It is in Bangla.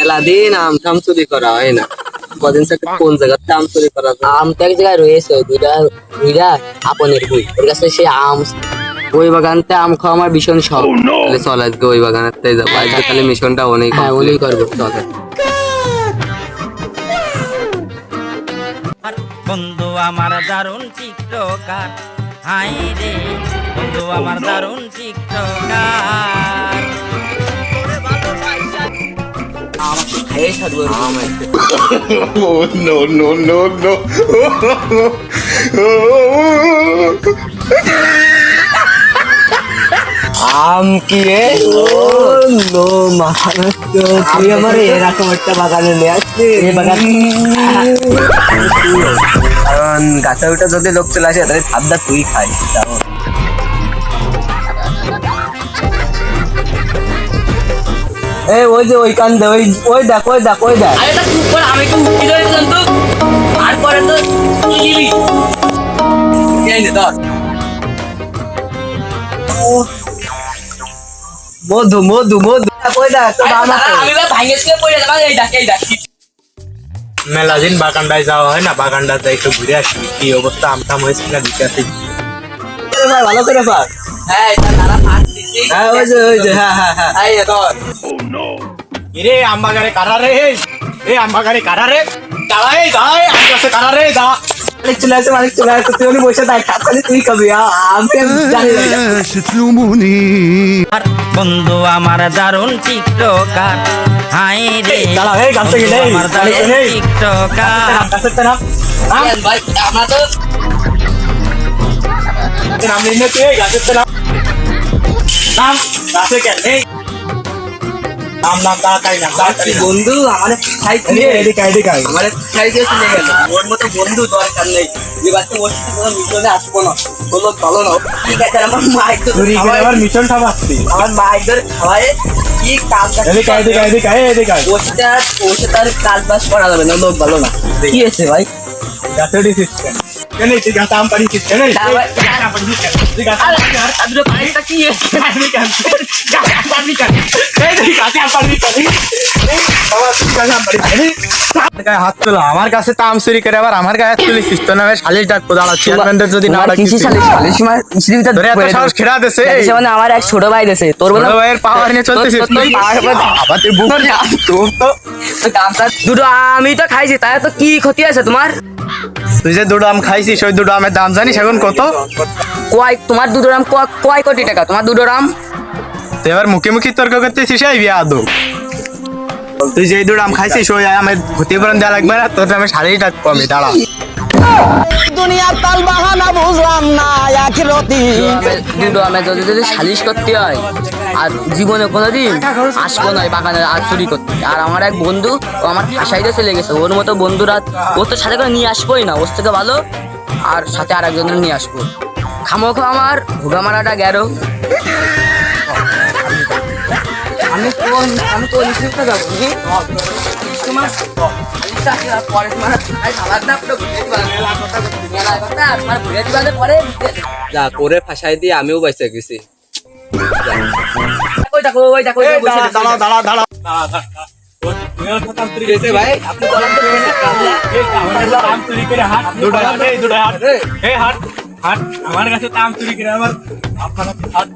মেলা দিন আম টাম চুরি করা হয় না। কদিন থেকে কোন জায়গাতে আম চুরি করা যায়? আম তো এক জায়গায় রয়েছে, দুইটা আপনের বই, ওর কাছে সে আম। ওই বাগানতে আম খাওয়া আমার ভীষণ শখ। তাহলে চল আজকে ওই বাগানতে যাবো। আজকে তাহলে মিশনটা অনেক হ্যাঁ, ওই করবো। চল। বন্ধু আমার দারুণ টিকটকার, হাই রে বন্ধু আমার দারুণ TikToker. Oh, no, no, no, no. আম কি রে? নো মানে তো তুই আমার এরকম একটা বাগানে নিয়ে আসছিস। এই বাগান কারণ গাছে উঠে যদি লোক চলে আসে তাহলে ভাবটা তুই খাই। এই ওই যে ওইখান দে, ওই দেখ ওই দেখ ওই দেখ। আরে তা চুপ কর, আমি একটু উঠি ধরে দিলাম তো, আর পরে তো গিলি। এই নে ধর। মধু মধু মধু ওই দেখ তোর আম আছে। আমি বা ভাঙে ছিঁড়ে পড়ে যাবো, এই দেখ এই দেখ। মেলা দিন বাগানটায় যাওয়া হয় না, বাগানটাতে একটু ঘুরে আসি কি অবস্থা, আম টাম হয়েছে না দিকে আসি। ভাই ভালো করে পার। হ্যাঁ, এটা নানা ফাট দিছি। হ্যাঁ ওই যে হ্যাঁ হ্যাঁ হ্যাঁ। এই নে ধর। রে আম বাগানে কারা রে? এই আম বাগানে কারা রে? দাঁড়াই দাঁড়াই, আম গাছে কারা রে? দাঁড়া। মালিক চলে আসে, মালিক চলে আসে, তুই বসে থাক, খালি তুই খাবি। আমি জানি না। আর বন্ধু আমার দারুণ টিকটকার, হাই রে দাঁড়া, এই গাছে গেলে বন্ধু আমার দারুণ টিকটকার। গাছের নাম কেন ভাই, আমরা তো নাম নিয়ে তুই গাছের নাম নাম গাছে কেন এই নাম নাম তাড়াতাড়ি নাম তাড়াতাড়ি নাম। বন্ধু আমার খাই এদিকে এদিকে আয়। আমার খাই দিয়ে চলে গেল। ওর মতো বন্ধু দরকার নেই। যে বাচ্চা ওর সাথে কোনো মিশনে আসবো না, বললো চলো না। ঠিক আছে, আমার মা একটু চুরি করে আবার মিশনটা বাঁচতি। আমার মা একদম খাওয়ায় কি কাজ এদিকে এদিকে এদিকে আয়, এদিকে আয়। ওর সাথে আর কাজ বাজ করা যাবে না, লোক ভালো না। কি আছে ভাই? গাছে উঠেছিস কেন? কেন তুই গাছে আম পাড়িয়েছিস কেন? না ভাই, গাছে আম পাড়িয়েছিস কেন? তুই গাছে আম আরে আর দুটো পানিটা কি আছে? পাড়িয়েছিস কেন? গাছে আম পাড়িয়েছিস কেন? এই তুই গাছে আম পাড়িয়েছিস কেন? এই বাবা, তুই গাছে আম পাড়িয়েছিস কেন? আমার গায়ে হাত তোলা, আমার কাছে তো আম চুরি করে আবার আমার গায়ে হাত তুলিস তো না? সালিশ ডাকবো, দাঁড়া, চেয়ারম্যানদের যদি না ডাকিস। ধরে এত সাহস খেলা দেছে। মানে আমার এক ছোট ভাই দেছে, তোর বলে ছোট ভাইয়ের পাওয়ার নিয়ে চলতেছিস তুই? আবার তুই বুক তোর তো দুটো আমি তো খাইছি, তাই তো কি ক্ষতি আছে তোমার? তুই যে দুটো আম খাইছিস, ওই দুটো আমের দাম জানিস এখন কত? তোমার দুটো রাম কয় কোটি টাকা তোমার দুটো রাম? তুই এবার মুখে মুখে তর্ক করতেছিস, এই বিয়া আদৌ তুই যে দুটো আম খাইছিস ওই আমের ক্ষতিপূরণ দেওয়া লাগবে না? তোর আমি শাড়ি ডাকবো, আমি দাঁড়া। দুনিয়ার তাল বাহানা বুঝলাম না আখিরাতি। দুটো আমি যদি সালিশ করতে হয় আর জীবনে কোনোদিন আসবো নয় বাগানে আর চুরি করতে। আর আমার এক বন্ধু, ও আমার আশাইতে চলে গেছে, ওর মতো বন্ধুরা ওর তো সাথে করে নিয়ে আসবোই না, ওর থেকে ভালো আর সাথে আর একজনের নিয়ে আসবো। খামোখো আমার ভোগা মারাটা গেরো। আমি তো নিশ্চিত যাবো তোমার পরে তোমার খাবার না পুরো পরে যা করে ফাঁসাই দিয়ে আমিও বেঁচে গেছি। ওই দেখো ওই দেখো এই দাঁড়া দাঁড়া দাঁড়া দাঁড়া। ভাই আপনি বলেন তো আম চুরি করে হাট, দুটো হাট, এই দুটো হাট, এই হাট হাট, আমার কাছে তো আম চুরি করে আমার আপনার হাট।